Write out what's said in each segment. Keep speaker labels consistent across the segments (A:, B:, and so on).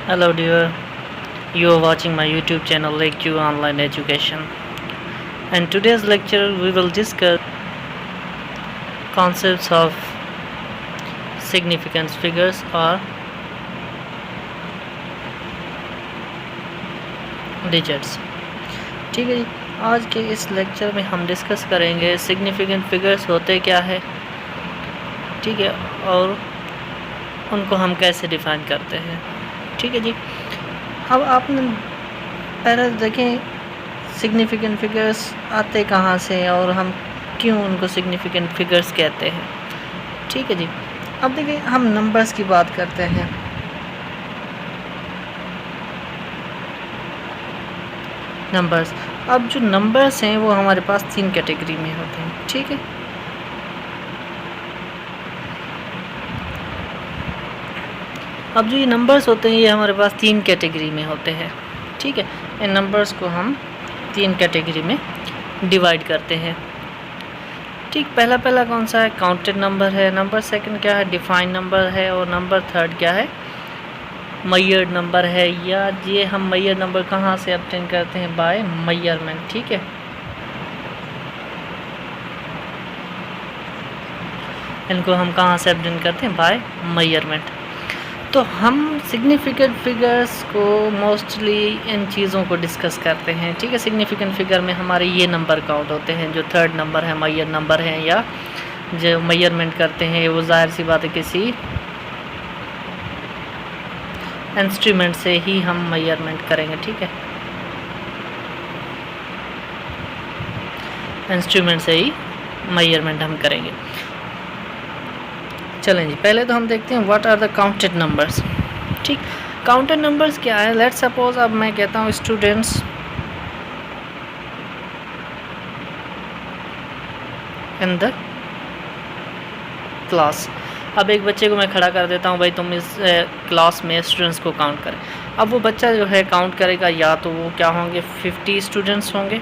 A: Hello dear, you are watching my YouTube channel LakeView Online Education, and today's lecture we will discuss concepts of significance figures or digits. ठीक है जी, आज के इस lecture में हम discuss करेंगे significant figures होते क्या है, ठीक है, और उनको हम कैसे डिफाइन करते हैं। ठीक है जी, अब आपने पहले देखें सिग्निफिकेंट फिगर्स आते कहाँ से और हम क्यों उनको सिग्निफिकेंट फिगर्स कहते हैं। ठीक है जी, अब देखिए हम नंबर्स की बात करते हैं। नंबर्स, अब जो नंबर्स हैं वो हमारे पास 3 कैटेगरी में होते हैं। ठीक है, अब जो ये नंबर्स होते हैं ये हमारे पास 3 कैटेगरी में होते हैं। ठीक है, इन नंबर्स को हम 3 कैटेगरी में डिवाइड करते हैं। ठीक, पहला कौन सा है, काउंटेड नंबर है। नंबर सेकंड क्या है, डिफाइन नंबर है। और नंबर थर्ड क्या है, मेजर्ड नंबर है। या ये हम मेजर्ड नंबर कहाँ से ऑब्टेन करते हैं, बाय मेजरमेंट। ठीक है, इनको हम कहाँ से ऑब्टेन करते हैं, बाय मेजरमेंट। तो हम सिग्निफिकेंट फिगर्स को मोस्टली इन चीज़ों को डिस्कस करते हैं। ठीक है, सिग्निफिकेंट फिगर में हमारे ये नंबर काउंट होते हैं जो थर्ड नंबर है, मेजर नंबर है, या जो मेजरमेंट करते हैं वो जाहिर सी बात है किसी इंस्ट्रूमेंट से ही हम मेजरमेंट करेंगे। ठीक है, इंस्ट्रूमेंट से ही मेजरमेंट हम करेंगे। चलें जी, पहले तो हम देखते हैं what are the counted numbers. ठीक, काउंटेड नंबर्स क्या है। लेट्स सपोज अब मैं कहता हूँ स्टूडेंट्स इन द क्लास। अब एक बच्चे को मैं खड़ा कर देता हूँ, भाई तुम इस क्लास में स्टूडेंट्स को काउंट करें। अब वो बच्चा जो है काउंट करेगा, या तो वो क्या होंगे, 50 स्टूडेंट्स होंगे।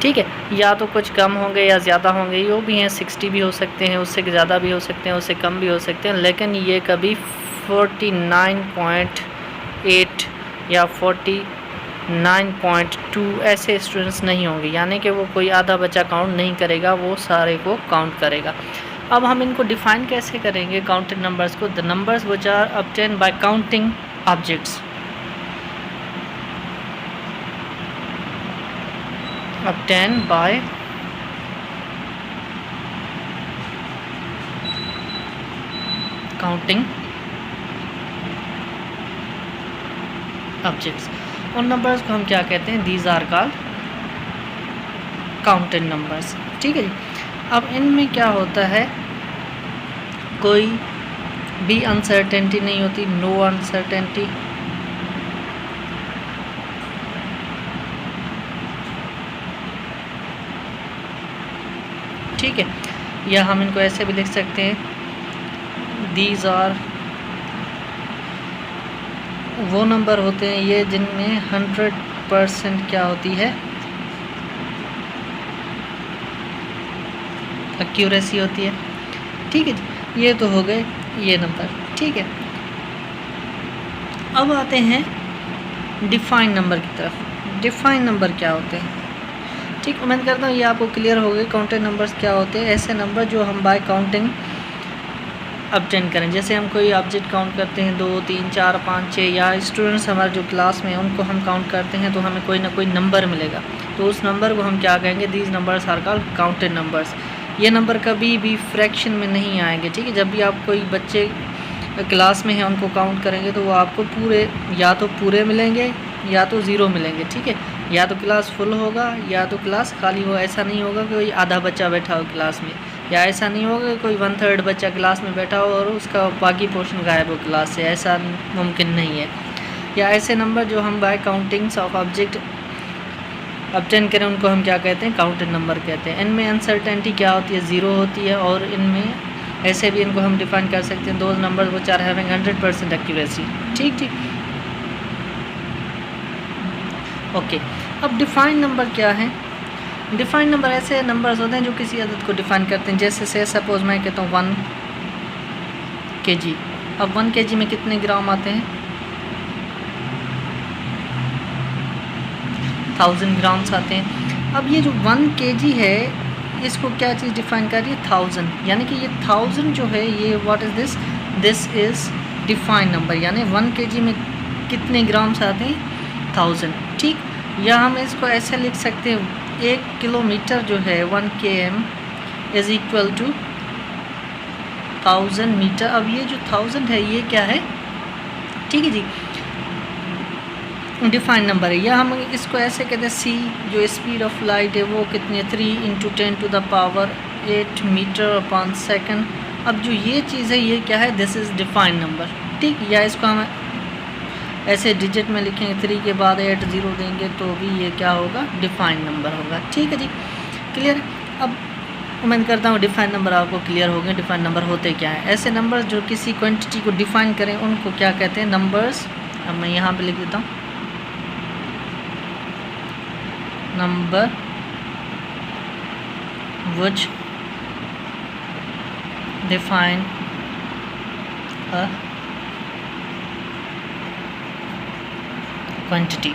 A: ठीक है, या तो कुछ कम होंगे या ज़्यादा होंगे, यो भी हैं 60 भी हो सकते हैं, उससे ज़्यादा भी हो सकते हैं, उससे कम भी हो सकते हैं, लेकिन ये कभी 49.8 या 49.2 ऐसे स्टूडेंट्स नहीं होंगे, यानी कि वो कोई आधा बच्चा काउंट नहीं करेगा, वो सारे को काउंट करेगा। अब हम इनको डिफ़ाइन कैसे करेंगे काउंटेड नंबर्स को। The numbers which are obtain by counting objects, obtained by counting objects। उन नंबर्स को हम क्या कहते हैं, these are called counted numbers। ठीक है जी, अब इनमें क्या होता है, कोई भी अनसर्टेनिटी नहीं होती, नो अनसर्टेनिटी। ठीक है, या हम इनको ऐसे भी लिख सकते हैं, दीज आर वो नंबर होते हैं ये जिनमें 100% क्या होती है, एक्यूरेसी होती है। ठीक है जी, ये तो हो गए ये नंबर। ठीक है, अब आते हैं डिफाइन नंबर की तरफ। डिफाइन नंबर क्या होते हैं, ठीक, उम्मीद करता हूँ ये आपको क्लियर हो गई। काउंटेड नंबर्स क्या होते हैं, ऐसे नंबर जो हम बाय काउंटिंग ऑब्टेन करें। जैसे हम कोई ऑब्जेक्ट काउंट करते हैं, 2 3 4 5 6, या स्टूडेंट्स हमारे जो क्लास में हैं उनको हम काउंट करते हैं, तो हमें कोई ना कोई नंबर मिलेगा, तो उस नंबर को हम क्या कहेंगे, these numbers are called counted numbers. ये नंबर कभी भी फ्रैक्शन में नहीं आएंगे। ठीक है, जब भी आप कोई बच्चे क्लास में हैं उनको काउंट करेंगे तो वो आपको पूरे, या तो पूरे मिलेंगे या तो ज़ीरो मिलेंगे। ठीक है, या तो क्लास फुल होगा या तो क्लास खाली हो। ऐसा नहीं होगा कि कोई आधा बच्चा बैठा हो क्लास में, या ऐसा नहीं होगा कि कोई 1/3 बच्चा क्लास में बैठा हो और उसका बाकी पोर्शन गायब हो क्लास से, ऐसा मुमकिन नहीं है। या ऐसे नंबर जो हम by countings of object obtain करें उनको हम क्या कहते हैं, काउंटेड नंबर कहते हैं। इनमें अनसर्टेनिटी क्या होती है, ज़ीरो होती है। और इनमें ऐसे भी इनको हम डिफाइन कर सकते हैं, those number which are having 100% accuracy. ठीक, ओके। अब डिफाइन नंबर क्या है, डिफाइन नंबर ऐसे नंबर्स होते हैं जो किसी अदद को डिफाइन करते हैं। जैसे से सपोज मैं कहता हूँ 1 kg, अब 1 kg में कितने ग्राम आते हैं? 1000 ग्राम्स आते हैं। अब ये जो 1 kg है इसको क्या चीज़ डिफाइन कर रही है? 1000, यानी कि ये 1000 जो है ये what is this? This is define number, यानी 1 kg में कितने ग्राम्स आते हैं? 1000, ठीक। या हम इसको ऐसे लिख सकते हैं 1 किलोमीटर जो है 1 km is equal to 1000 metre. अब ये जो 1000 है ये क्या है? ठीक है जी, डिफाइन नंबर है। या हम इसको ऐसे कहते हैं सी, जो स्पीड ऑफ लाइट है वो कितनी है? 3 × 10⁸ मीटर अपॉन सेकंड। अब जो ये चीज़ है ये क्या है? दिस इज़ डिफाइन नंबर, ठीक। या इसको हम ऐसे डिजिट में लिखेंगे, 3 के बाद 8 0 देंगे तो भी ये क्या होगा? डिफाइन नंबर होगा, ठीक है जी, क्लियर। अब उम्मीद करता हूँ डिफाइन नंबर आपको क्लियर हो गए। डिफाइन नंबर होते क्या है? ऐसे नंबर जो किसी क्वांटिटी को डिफाइन करें उनको क्या कहते हैं? नंबर्स। अब मैं यहाँ पे लिख देता हूँ number which define a quantity,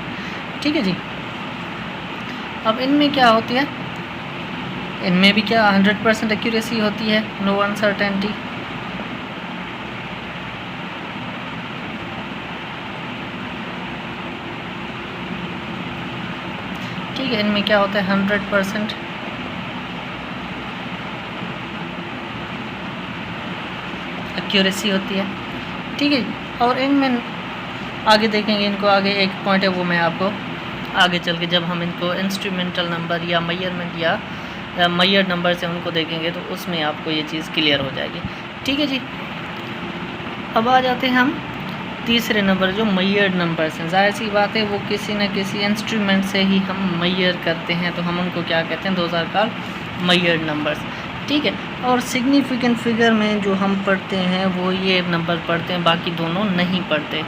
A: ठीक है जी। अब इनमें क्या होती है? इनमें भी क्या 100% एक्यूरेसी होती है, नो अनसर्टेनिटी। ठीक है, इनमें क्या होता है? 100% एक्यूरेसी होती है, ठीक है। और इनमें आगे देखेंगे, इनको आगे एक पॉइंट है वो मैं आपको आगे चल के जब हम इनको इंस्ट्रूमेंटल नंबर या मेजरमेंट या मेजर्ड नंबर से उनको देखेंगे तो उसमें आपको ये चीज़ क्लियर हो जाएगी, ठीक है जी। अब आ जाते हैं हम तीसरे नंबर जो मेजर्ड नंबर्स हैं। ज़ाहिर सी बात है वो किसी न किसी इंस्ट्रूमेंट से ही हम मेजर करते हैं, तो हम उनको क्या कहते हैं? 2 आर मेजर्ड नंबर्स, ठीक है। और सिग्निफिकेंट फिगर में जो हम पढ़ते हैं वो ये नंबर पढ़ते हैं, बाकी दोनों नहीं पढ़ते।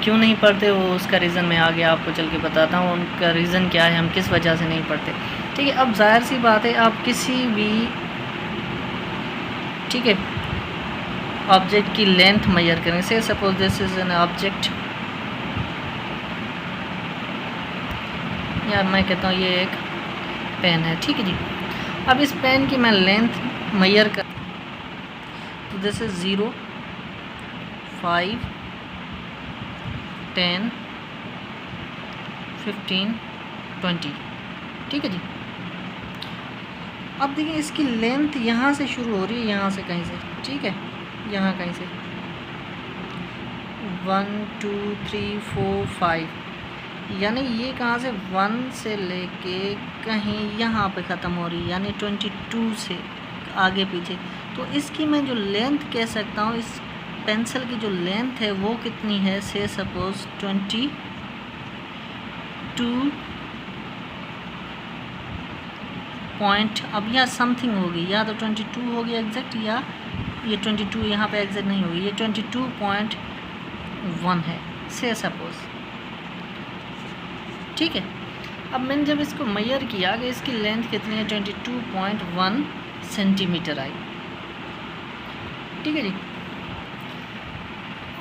A: क्यों नहीं पढ़ते वो उसका रीज़न मैं आगे आपको चल के बताता हूँ। उनका रीज़न क्या है, हम किस वजह से नहीं पढ़ते, ठीक है। अब ज़ाहिर सी बात है आप किसी भी, ठीक है, ऑब्जेक्ट की लेंथ मेजर करें। से suppose this is an object, या मैं कहता हूँ ये एक पेन है, ठीक है जी। अब इस पेन की मैं लेंथ मेजर कर, तो दिस इज़ 0 5 10 15 20, ठीक है जी। अब देखिए इसकी लेंथ यहाँ से शुरू हो रही है, यहाँ से कहीं से, ठीक है, यहाँ कहीं से 1 2 3 4 5, यानी ये कहाँ से 1 से लेके कहीं यहाँ पे ख़त्म हो रही है, यानी 22 से आगे पीछे। तो इसकी मैं जो लेंथ कह सकता हूँ, इस पेंसिल की जो लेंथ है वो कितनी है? से सपोज 22 पॉइंट, अब यहाँ समथिंग होगी, या तो 22 होगी एग्जैक्ट, या ये 22 यहाँ पे एग्जैक्ट नहीं होगी, ये 22.1 है से सपोज, ठीक है। अब मैंने जब इसको मेजर किया कि इसकी लेंथ कितनी है, 22.1 सेंटीमीटर आई, ठीक है जी।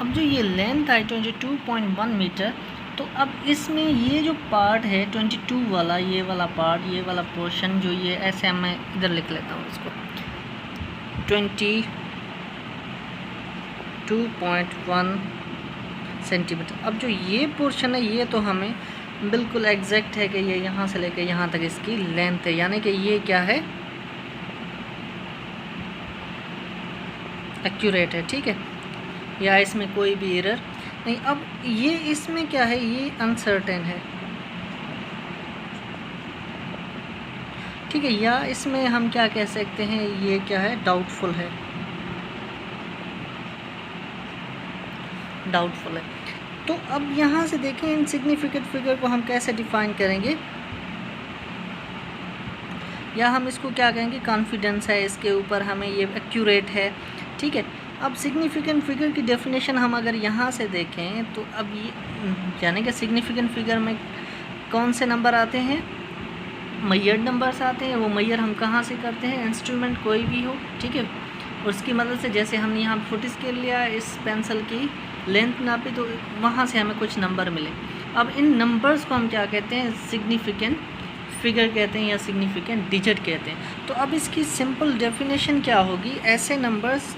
A: अब जो ये लेंथ आई 22.1 मीटर, तो अब इसमें ये जो पार्ट है 22 वाला, ये वाला पार्ट, ये वाला पोर्शन जो ये ऐसे मैं इधर लिख लेता हूँ इसको 22.1 सेंटीमीटर। अब जो ये पोर्शन है ये तो हमें बिल्कुल एग्जैक्ट है कि ये यहाँ से लेकर यहाँ तक इसकी लेंथ है, यानी कि ये क्या है? एक्यूरेट है, ठीक है, या इसमें कोई भी एरर नहीं। अब ये इसमें क्या है? ये अनसर्टेन है, ठीक है, या इसमें हम क्या कह सकते हैं? ये क्या है? डाउटफुल है, डाउटफुल है। तो अब यहाँ से देखें इनसिग्निफिकेंट फिगर को हम कैसे डिफाइन करेंगे, या हम इसको क्या कहेंगे? कॉन्फिडेंस है इसके ऊपर, हमें ये एक्यूरेट है, ठीक है। अब सिग्निफिकेंट फिगर की डेफिनेशन हम अगर यहाँ से देखें तो अब ये यानी कि सिग्निफिकेंट फिगर में कौन से नंबर आते हैं? मेजर्ड नंबर्स आते हैं। वो मेजर हम कहाँ से करते हैं? इंस्ट्रूमेंट कोई भी हो, ठीक है, उसकी मदद से जैसे हमने यहाँ फुट स्केल लिया, इस पेंसिल की लेंथ नापी, तो वहाँ से हमें कुछ नंबर मिले। अब इन नंबर्स को हम क्या कहते हैं, सिग्निफिकेंट फिगर कहते हैं या सिग्निफिकेंट डिजिट कहते हैं। तो अब इसकी सिंपल डेफिनेशन क्या होगी, ऐसे नंबर्स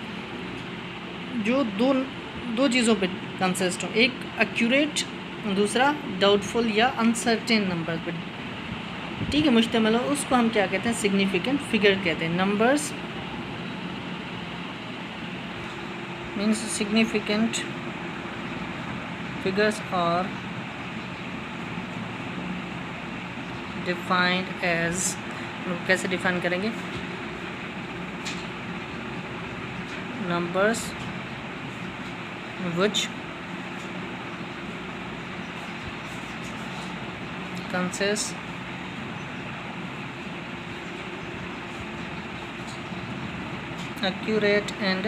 A: जो दो चीज़ों पे कंसिस्ट हो, एक एक्यूरेट, दूसरा डाउटफुल या अनसर्टेन नंबर पे, ठीक है, मुश्तमिल हो, उसको हम क्या कहते हैं, सिग्निफिकेंट फिगर कहते हैं। Numbers means significant figures are defined as, कैसे डिफाइन करेंगे, numbers which consist accurate and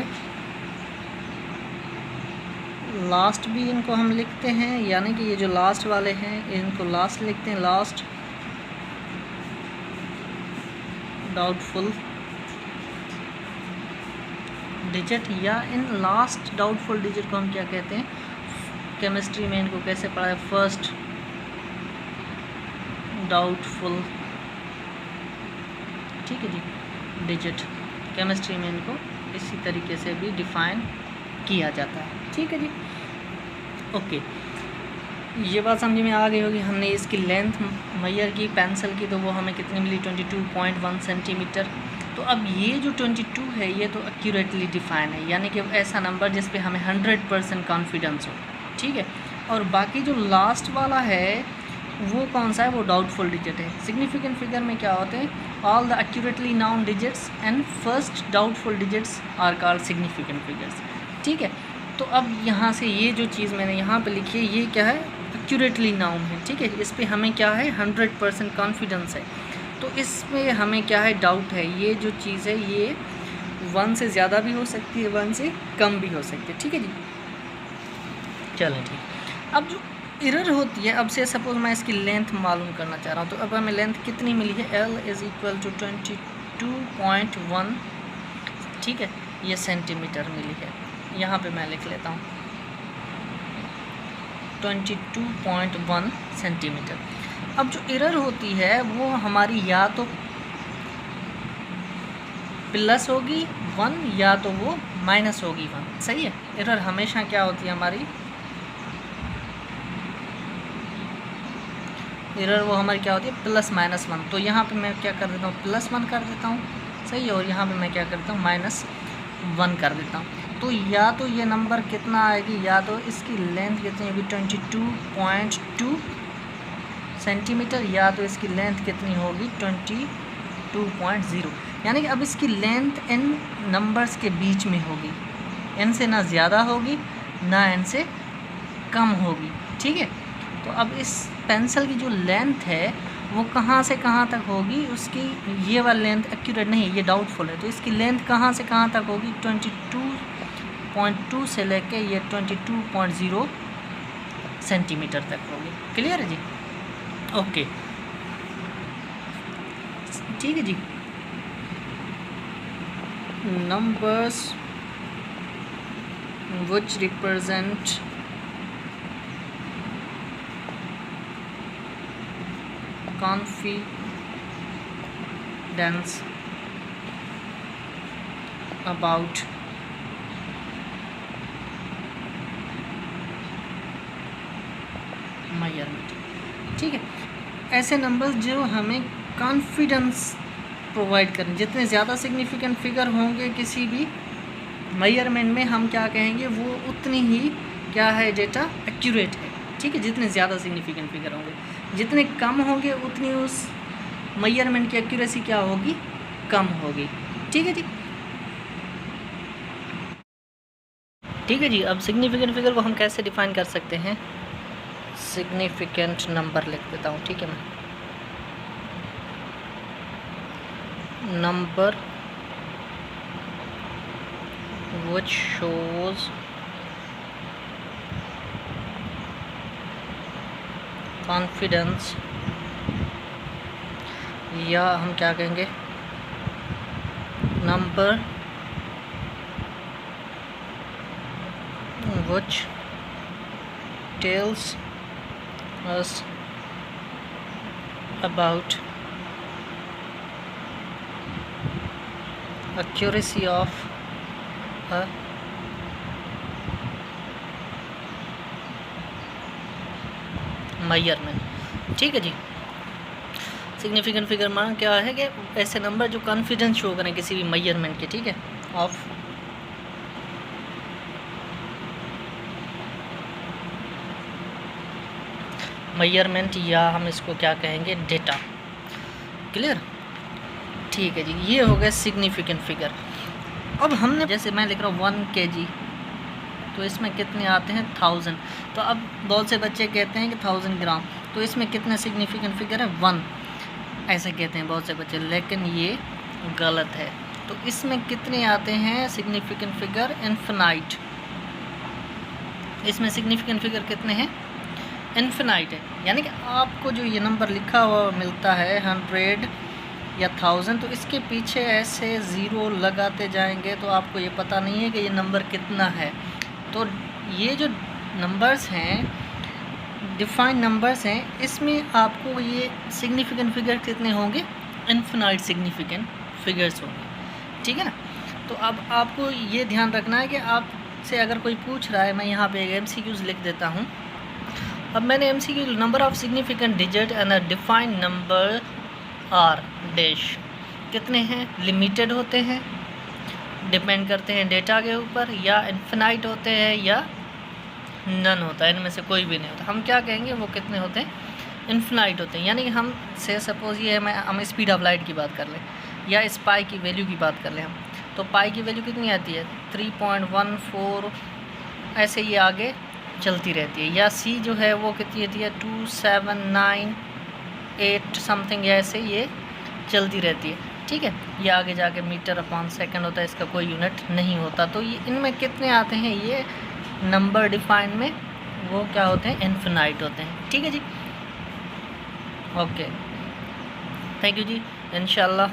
A: last भी इनको हम लिखते हैं, यानी कि ये जो लास्ट वाले हैं इनको लास्ट लिखते हैं, लास्ट डाउटफुल डिजिट, या इन लास्ट डाउटफुल डिजिट को हम क्या कहते हैं, केमिस्ट्री में इनको कैसे पढ़ा है, फर्स्ट डाउटफुल, ठीक है जी, डिजिट, केमिस्ट्री में इनको इसी तरीके से भी डिफाइन किया जाता है, ठीक है जी। ओके, ये बात समझ में आ गई होगी। हमने इसकी लेंथ मेजर की पेंसिल की, तो वो हमें कितनी मिली, 22.1 सेंटीमीटर। तो अब ये जो 22 है ये तो एक्यूरेटली डिफाइन है, यानी कि ऐसा नंबर जिस पे हमें 100% कॉन्फिडेंस हो, ठीक है। और बाकी जो लास्ट वाला है वो कौन सा है, वो डाउटफुल डिजिट है। सिग्निफिकेंट फिगर में क्या होते हैं, all the accurately known digits and first doubtful digits are called significant figures, ठीक है। तो अब यहाँ से ये जो चीज़ मैंने यहाँ पे लिखी है ये क्या है, एक्यूरेटली नाउन है, ठीक है। इस पे हमें क्या है, 100% कॉन्फिडेंस है। तो इसमें हमें क्या है, डाउट है। ये जो चीज़ है ये 1 से ज़्यादा भी हो सकती है, 1 से कम भी हो सकती है, ठीक है जी। चलें ठीक। अब जो एरर होती है, अब से सपोज मैं इसकी लेंथ मालूम करना चाह रहा हूँ, तो अब हमें लेंथ कितनी मिली है, L = 22.1, ठीक है, ये सेंटीमीटर मिली है। यहाँ पे मैं लिख लेता हूँ 22.1 सेंटीमीटर। अब जो एरर होती है वो हमारी या तो प्लस होगी 1 या तो वो माइनस होगी 1, सही है। एरर हमेशा क्या होती है हमारी, एरर वो हमारी क्या होती है, +-1। तो यहाँ पे मैं क्या कर देता हूँ, +1 कर देता हूँ, सही है। और यहाँ पे मैं क्या करता हूँ, -1 कर देता हूँ। तो या तो ये नंबर कितना आएगी, या तो इसकी लेंथ कितनी होगी, 22.2 सेंटीमीटर, या तो इसकी लेंथ कितनी होगी, 22.0। यानी कि अब इसकी लेंथ इन नंबर्स के बीच में होगी, n से ना ज़्यादा होगी ना n से कम होगी, ठीक है। तो अब इस पेंसिल की जो लेंथ है वो कहाँ से कहाँ तक होगी, उसकी ये वाली लेंथ एक्यूरेट नहीं, ये डाउटफुल है। तो इसकी लेंथ कहाँ से कहाँ तक होगी, 22.2 से लेके ये 22.0 सेंटीमीटर तक होगी। क्लियर है जी, ओके, ठीक है जी। Numbers which represent confidence about measurement, ठीक है। ऐसे नंबर्स जो हमें कॉन्फिडेंस प्रोवाइड करें, जितने ज़्यादा सिग्निफिकेंट फिगर होंगे किसी भी मेजरमेंट में, हम क्या कहेंगे, वो उतनी ही क्या है, डेटा एक्यूरेट है, ठीक है। जितने ज़्यादा सिग्निफिकेंट फिगर होंगे, जितने कम होंगे उतनी उस मेजरमेंट की एक्यूरेसी क्या होगी, कम होगी, ठीक है जी। ठीक है जी। अब सिग्निफिकेंट फिगर को हम कैसे डिफाइन कर सकते हैं, सिग्निफिकेंट नंबर लिख देता हूँ, ठीक है। मैं नंबर which shows confidence, या हम क्या कहेंगे, number which tells us about accuracy of a measurement। ठीक है जी। सिग्निफिकेंट फिगर मान क्या है कि ऐसे नंबर जो कॉन्फिडेंस शो करें किसी भी मेजरमेंट के, ठीक है, ऑफ मेजरमेंट, या हम इसको क्या कहेंगे, डेटा। क्लियर? ठीक है जी, ये हो गया सिग्निफिकेंट फिगर। अब हमने जैसे मैं लिख रहा हूँ 1 kg, तो इसमें कितने आते हैं 1000। तो अब बहुत से बच्चे कहते हैं कि 1000 ग्राम, तो इसमें कितने सिग्निफिकेंट फिगर है 1, ऐसे कहते हैं बहुत से बच्चे, लेकिन ये गलत है। तो इसमें कितने आते हैं सिग्निफिकेंट फिगर, इन्फिनाइट। इसमें सिग्निफिकेंट फिगर कितने हैं, इन्फिनाइट है। यानी कि आपको जो ये नंबर लिखा हुआ मिलता है 100 या 1000, तो इसके पीछे ऐसे ज़ीरो लगाते जाएंगे तो आपको ये पता नहीं है कि ये नंबर कितना है। तो ये जो नंबर्स हैं, डिफाइंड नंबर्स हैं, इसमें आपको ये सिग्निफिकेंट फिगर कितने होंगे, इन्फिनाइट सिग्निफिकेंट फिगर्स होंगे। ठीक है ना? तो अब आपको ये ध्यान रखना है कि आपसे अगर कोई पूछ रहा है, मैं यहाँ पे MCQs लिख देता हूँ। अब मैंने MCQ number of significant digit and a defined number are dash, कितने हैं, लिमिटेड होते हैं, डिपेंड करते हैं डेटा के ऊपर, या इन्फिनाइट होते हैं, या नन होता है, इनमें से कोई भी नहीं होता। हम क्या कहेंगे, वो कितने होते हैं, इन्फिनाइट होते हैं। यानी कि हम से सपोज ये है, हम स्पीड ऑफ लाइट की बात कर लें, या इस पाई की वैल्यू की बात कर लें हम, तो पाई की वैल्यू कितनी आती है 3.14, ऐसे ये आगे चलती रहती है। या सी जो है वो कितनी आती है 2798 समथिंग, ऐसे ये चलती रहती है। ठीक है, ये आगे जाके मीटर अपॉन सेकंड होता है, इसका कोई यूनिट नहीं होता। तो ये इनमें कितने आते हैं, ये नंबर डिफाइंड में वो क्या होते हैं, इन्फिनाइट होते हैं। ठीक है जी, ओके, थैंक यू जी। इंशाल्लाह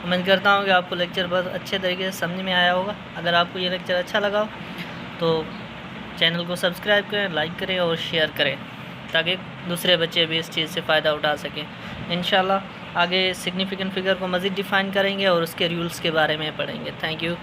A: उम्मीद करता हूँ कि आपको लेक्चर बहुत अच्छे तरीके से समझ में आया होगा। अगर आपको ये लेक्चर अच्छा लगा हो तो चैनल को सब्सक्राइब करें, लाइक करें और शेयर करें, ताकि दूसरे बच्चे भी इस चीज़ से फ़ायदा उठा सकें। इंशाल्लाह आगे सिग्निफिकेंट फिगर को मज़ीद डिफ़ाइन करेंगे और उसके रूल्स के बारे में पढ़ेंगे। Thank you.